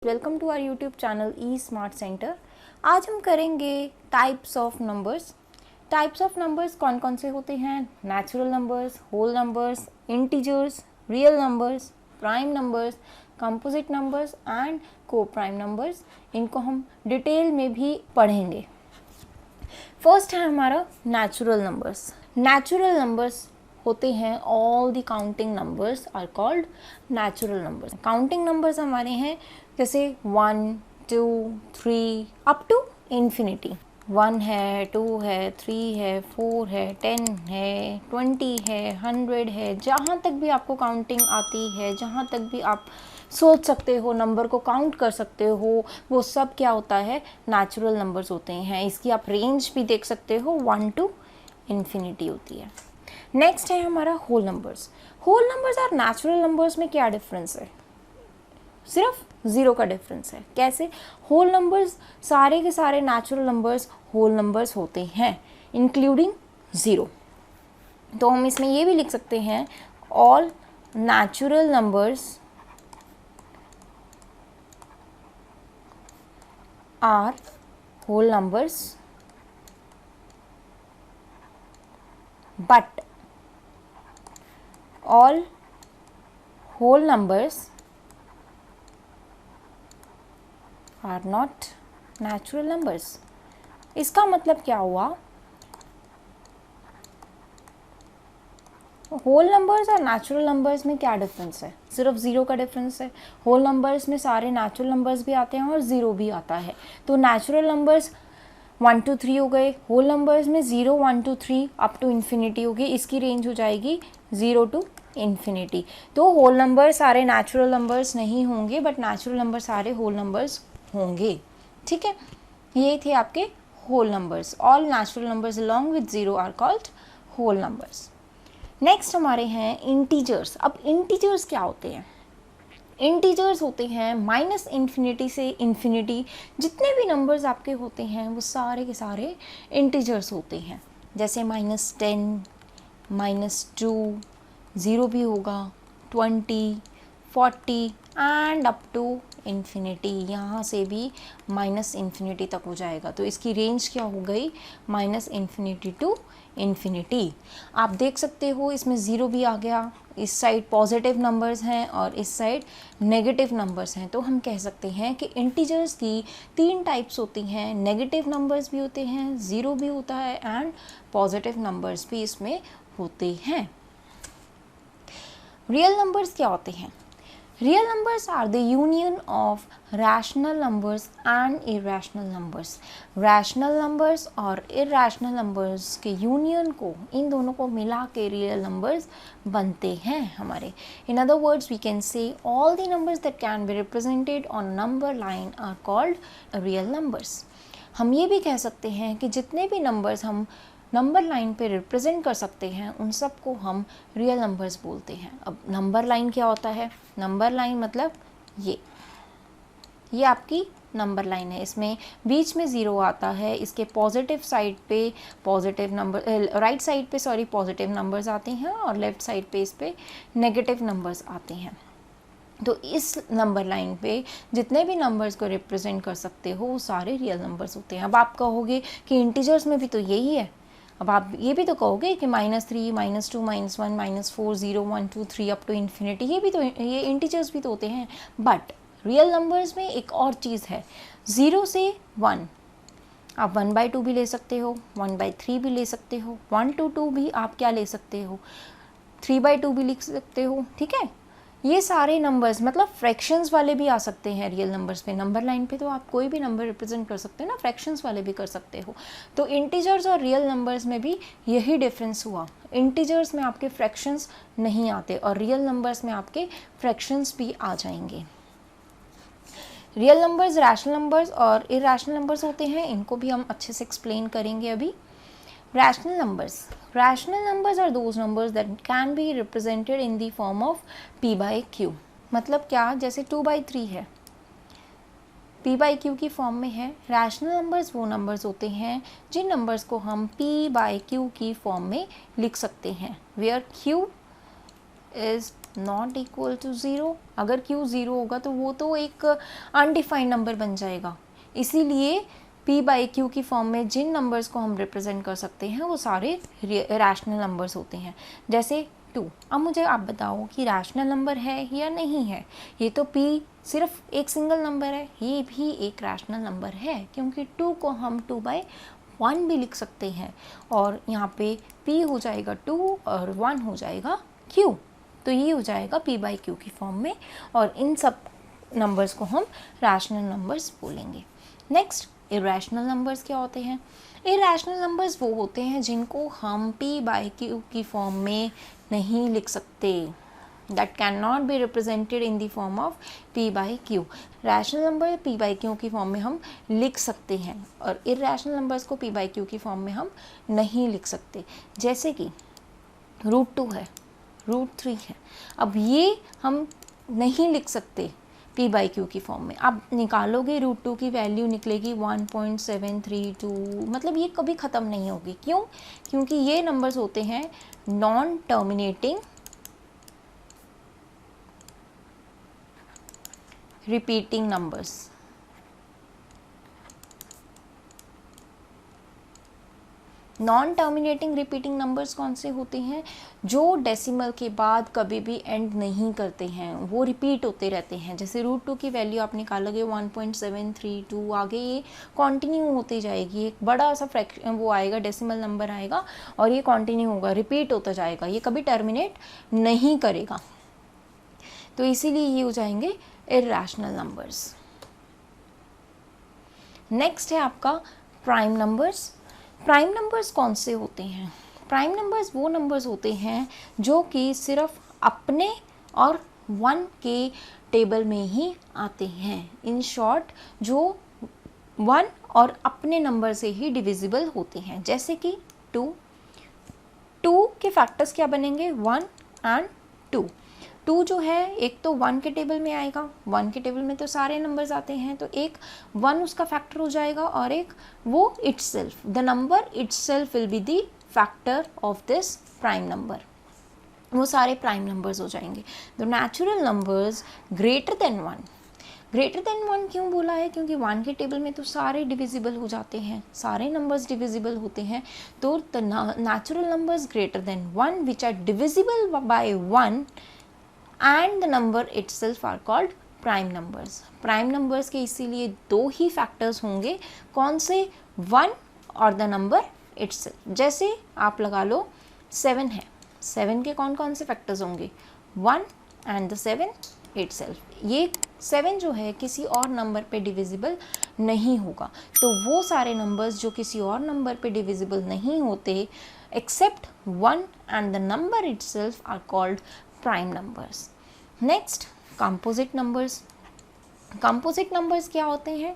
Welcome to our YouTube channel E Smart Centre. आज हम करेंगे types of numbers. Types of numbers कौन कौन से होते हैं? Natural numbers, whole numbers, integers, real numbers, prime numbers, composite numbers and coprime numbers. इनको हम डिटेल में भी पढ़ेंगे। फर्स्ट है हमारा नेचुरल नंबर्स। नेचुरल नंबर्स होते हैं all the counting numbers are called natural numbers. Counting numbers हमारे हैं जैसे 1, 2, 3 अप टू इन्फिनिटी। 1 है, 2 है, 3 है, 4 है, 10 है, 20 है, 100 है। जहाँ तक भी आपको काउंटिंग आती है, जहाँ तक भी आप सोच सकते हो, नंबर को काउंट कर सकते हो, वो सब क्या होता है? नेचुरल नंबर्स होते हैं। इसकी आप रेंज भी देख सकते हो, 1 टू इन्फिनिटी होती है। नेक्स्ट है हमारा होल नंबर्स। होल नंबर्स और नेचुरल नंबर्स में क्या डिफरेंस है? सिर्फ 0 का डिफरेंस है। कैसे? होल नंबर्स सारे के सारे नेचुरल नंबर्स होल नंबर्स होते हैं इंक्लूडिंग 0। तो हम इसमें ये भी लिख सकते हैं all natural numbers are whole numbers but all whole numbers are not natural numbers। इसका मतलब क्या हुआ? होल नंबर्स और नेचुरल नंबर्स में क्या डिफरेंस है? सिर्फ 0 का डिफरेंस है। होल नंबर्स में सारे नेचुरल नंबर्स भी आते हैं और 0 भी आता है। तो नेचुरल नंबर्स 1 2 3 हो गए। होल नंबर्स में 0 1 2 3 अप टू इन्फिनिटी होगी। इसकी रेंज हो जाएगी 0 टू इन्फिनिटी। तो होल नंबर सारे नेचुरल नंबर्स नहीं होंगे, बट नेचुरल नंबर सारे होल नंबर्स होंगे। ठीक है, ये थे आपके whole numbers. All natural numbers along with 0 are called whole numbers. Next हमारे हैं इंटीजर्स। अब इंटीजर्स क्या होते हैं? इंटीजर्स होते हैं माइनस इन्फिनिटी से इन्फिनिटी। जितने भी नंबर्स आपके होते हैं वो सारे के सारे इंटीजर्स होते हैं। जैसे -10, -2, 0 भी होगा, 20, 40 एंड अप टू इन्फिनिटी। यहाँ से भी माइनस इन्फिनिटी तक हो जाएगा। तो इसकी रेंज क्या हो गई? Minus infinity to infinity. आप देख सकते हो इसमें 0 भी आ गया। इस साइड पॉजिटिव नंबर्स हैं और इस साइड नेगेटिव नंबर्स हैं। तो हम कह सकते हैं कि इंटीजर्स की 3 टाइप्स होती हैं। नेगेटिव नंबर्स भी होते हैं, 0 भी होता है एंड पॉजिटिव नंबर्स भी इसमें होते हैं। रियल नंबर्स क्या होते हैं? Real numbers are the union of rational numbers and irrational numbers। Rational numbers और irrational numbers के union को, इन दोनों को मिला के real numbers बनते हैं हमारे। In other words, we can say all the numbers that can be represented on number line are called real numbers। हम ये भी कह सकते हैं कि जितने भी numbers हम नंबर लाइन पे रिप्रेजेंट कर सकते हैं उन सब को हम रियल नंबर्स बोलते हैं। अब नंबर लाइन क्या होता है? नंबर लाइन मतलब ये आपकी नंबर लाइन है। इसमें बीच में 0 आता है। इसके पॉजिटिव साइड पे पॉजिटिव नंबर, राइट साइड पे सॉरी पॉजिटिव नंबर्स आते हैं और लेफ़्ट साइड पे इस पे नेगेटिव नंबर्स आते हैं। तो इस नंबर लाइन पे जितने भी नंबर्स को रिप्रेजेंट कर सकते हो वो सारे रियल नंबर्स होते हैं। अब आप कहोगे कि इंटीजर्स में भी तो यही है। अब आप ये भी तो कहोगे कि -3, -2, -1, -4, 0 1 2 3 अप टू इन्फिनिटी, ये इंटीजर्स भी तो होते हैं। बट रियल नंबर्स में एक और चीज़ है, 0 से 1 आप 1/2 भी ले सकते हो, 1/3 भी ले सकते हो, 1 to 2 भी आप क्या ले सकते हो? 3/2 भी लिख सकते हो। ठीक है, ये सारे नंबर्स मतलब फ्रैक्शंस वाले भी आ सकते हैं रियल नंबर्स पे। नंबर लाइन पे तो आप कोई भी नंबर रिप्रेजेंट कर सकते हो ना, फ्रैक्शंस वाले भी कर सकते हो। तो इंटीजर्स और रियल नंबर्स में भी यही डिफरेंस हुआ। इंटीजर्स में आपके फ्रैक्शंस नहीं आते और रियल नंबर्स में आपके फ्रैक्शंस भी आ जाएंगे। रियल नंबर्स रैशनल नंबर्स और इरैशनल नंबर्स होते हैं। इनको भी हम अच्छे से एक्सप्लेन करेंगे अभी। Rational numbers are those numbers that can be represented in the form of p by q। मतलब क्या? जैसे 2/3 है, p by q की फॉर्म में है। रैशनल नंबर्स वो नंबर्स होते हैं जिन नंबर्स को हम p by q की फॉर्म में लिख सकते हैं, where q is not equal to 0। अगर q 0 होगा तो वो तो एक अनडिफाइंड नंबर बन जाएगा। इसीलिए p बाई क्यू की फॉर्म में जिन नंबर्स को हम रिप्रेजेंट कर सकते हैं वो सारे रैशनल नंबर्स होते हैं। जैसे 2। अब मुझे आप बताओ कि रैशनल नंबर है या नहीं है। ये तो p सिर्फ एक सिंगल नंबर है, ये भी एक रैशनल नंबर है क्योंकि 2 को हम 2/1 भी लिख सकते हैं और यहाँ पे p हो जाएगा 2 और 1 हो जाएगा q। तो ये हो जाएगा p बाई क्यू की फॉर्म में और इन सब नंबर्स को हम रैशनल नंबर्स बोलेंगे। नेक्स्ट, इरेशनल नंबर्स क्या होते हैं? इरेशनल नंबर्स वो होते हैं जिनको हम p बाई क्यू की फॉर्म में नहीं लिख सकते, that cannot be represented in the form of p by q। Rational number p by q की फॉर्म में हम लिख सकते हैं और इरेशनल नंबर्स को p by q की फॉर्म में हम नहीं लिख सकते। जैसे कि √2 है, √3 है, अब ये हम नहीं लिख सकते p बाई क्यू की फॉर्म में। अब निकालोगे √2 की वैल्यू निकलेगी 1.732, मतलब ये कभी ख़त्म नहीं होगी। क्यों? क्योंकि ये नंबर्स होते हैं non terminating repeating numbers. Non terminating repeating numbers कौन से होते हैं? जो डेसिमल के बाद कभी भी एंड नहीं करते हैं, वो रिपीट होते रहते हैं। जैसे √2 की वैल्यू आप निकालोगे 1.732, आगे ये कंटिन्यू होती जाएगी, एक बड़ा सा फ्रैक्शन वो आएगा, डेसिमल नंबर आएगा और ये कंटिन्यू होगा, रिपीट होता जाएगा, ये कभी टर्मिनेट नहीं करेगा। तो इसीलिए ये हो जाएंगे इरेशनल नंबर्स। नेक्स्ट है आपका प्राइम नंबर्स। प्राइम नंबर्स कौन से होते हैं? प्राइम नंबर्स वो नंबर्स होते हैं जो कि सिर्फ अपने और 1 के टेबल में ही आते हैं। इन शॉर्ट, जो 1 और अपने नंबर से ही डिविजिबल होते हैं। जैसे कि 2 के फैक्टर्स क्या बनेंगे? 1 एंड 2। 2 जो है एक तो 1 के टेबल में आएगा, 1 के टेबल में तो सारे नंबर्स आते हैं, तो एक 1 उसका फैक्टर हो जाएगा और एक वो itself, the number itself will be the factor of this prime number. वो सारे प्राइम नंबर्स हो जाएंगे। The natural numbers greater than 1। Greater than 1 क्यों बोला है? क्योंकि 1 के टेबल में तो सारे डिविजिबल हो जाते हैं, सारे नंबर्स डिविजिबल होते हैं। तो the natural numbers greater than 1 which are divisible by 1 and the number itself are called prime numbers। Prime numbers के इसीलिए 2 ही फैक्टर्स होंगे, कौन से? 1 और द नंबर itself। जैसे आप लगा लो 7 है, 7 के कौन कौन से फैक्टर्स होंगे? 1 and the 7 itself। ये 7 जो है किसी और नंबर पे डिविजिबल नहीं होगा। तो वो सारे नंबर्स जो किसी और नंबर पे डिविजिबल नहीं होते except 1 and the number itself are called prime numbers. Next, composite numbers. Composite numbers क्या होते हैं?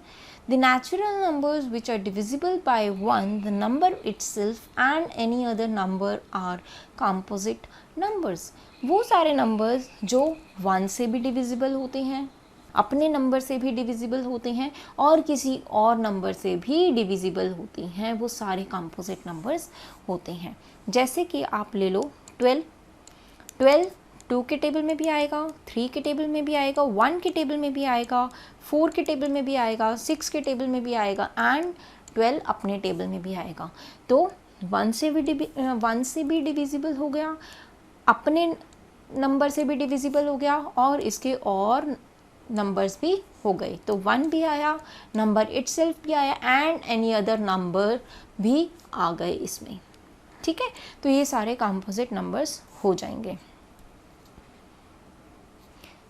The natural numbers which are divisible by 1, the number itself and any other number are composite numbers. वो सारे numbers जो 1 से भी divisible होते हैं, अपने नंबर से भी डिविजिबल होते हैं और किसी और नंबर से भी डिविजिबल होती हैं, वो सारे कंपोजिट नंबर्स होते हैं। जैसे कि आप ले लो 12 2 के टेबल में भी आएगा, 3 के टेबल में भी आएगा, 1 के टेबल में भी आएगा, 4 के टेबल में भी आएगा, 6 के टेबल में भी आएगा एंड 12 अपने टेबल में भी आएगा। तो 1 से भी डिविजिबल हो गया, अपने नंबर से भी डिविजिबल हो गया और इसके और नंबर्स भी हो गए। तो 1 भी आया, नंबर इटसेल्फ भी आया एंड एनी अदर नंबर भी आ गए इसमें। ठीक है, तो ये सारे कंपोजिट नंबर्स हो जाएंगे।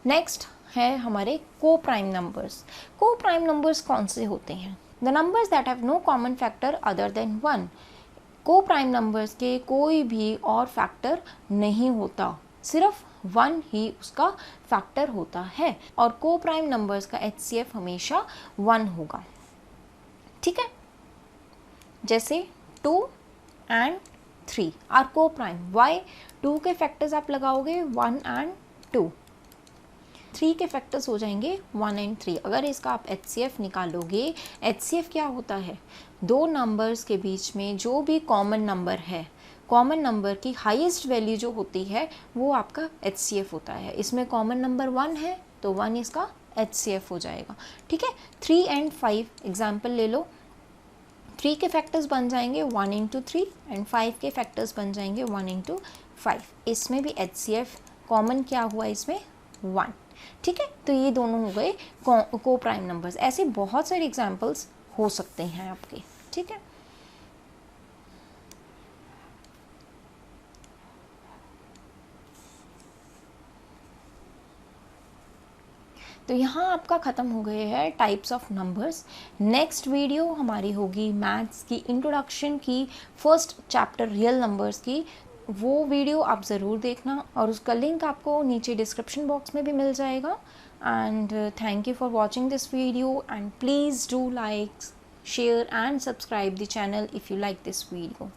नेक्स्ट है हमारे coprime numbers. Coprime numbers कौन से होते हैं? The numbers that have no common factor other than 1। Coprime numbers के कोई भी और फैक्टर नहीं होता, सिर्फ 1 ही उसका फैक्टर होता है और को प्राइम नंबर्स का HCF हमेशा 1 होगा। ठीक है, जैसे 2 एंड 3 आर को प्राइम। वाई? 2 के फैक्टर्स आप लगाओगे 1 एंड 2, 3 के फैक्टर्स हो जाएंगे 1 एंड 3। अगर इसका आप HCF निकालोगे, HCF क्या होता है? 2 नंबर्स के बीच में जो भी कॉमन नंबर है कॉमन नंबर की हाईएस्ट वैल्यू जो होती है वो आपका HCF होता है। इसमें कॉमन नंबर 1 है तो 1 इसका HCF हो जाएगा। ठीक है, 3 एंड 5 एग्जाम्पल ले लो। 3 के फैक्टर्स बन जाएंगे 1 इंटू 3 एंड 5 के फैक्टर्स बन जाएंगे 1 इंटू 5। इसमें भी HCF कॉमन क्या हुआ इसमें 1। ठीक है, तो ये दोनों हो गए को प्राइम नंबर्स। ऐसे बहुत सारे एग्जाम्पल्स हो सकते हैं आपके। ठीक है, तो यहाँ आपका ख़त्म हो गए हैं types of numbers. Next video हमारी होगी मैथ्स की इंट्रोडक्शन की, फर्स्ट चैप्टर रियल नंबर्स की। वो वीडियो आप ज़रूर देखना और उसका लिंक आपको नीचे डिस्क्रिप्शन बॉक्स में भी मिल जाएगा। And thank you for watching this video and please do like, share and subscribe the channel if you like this video.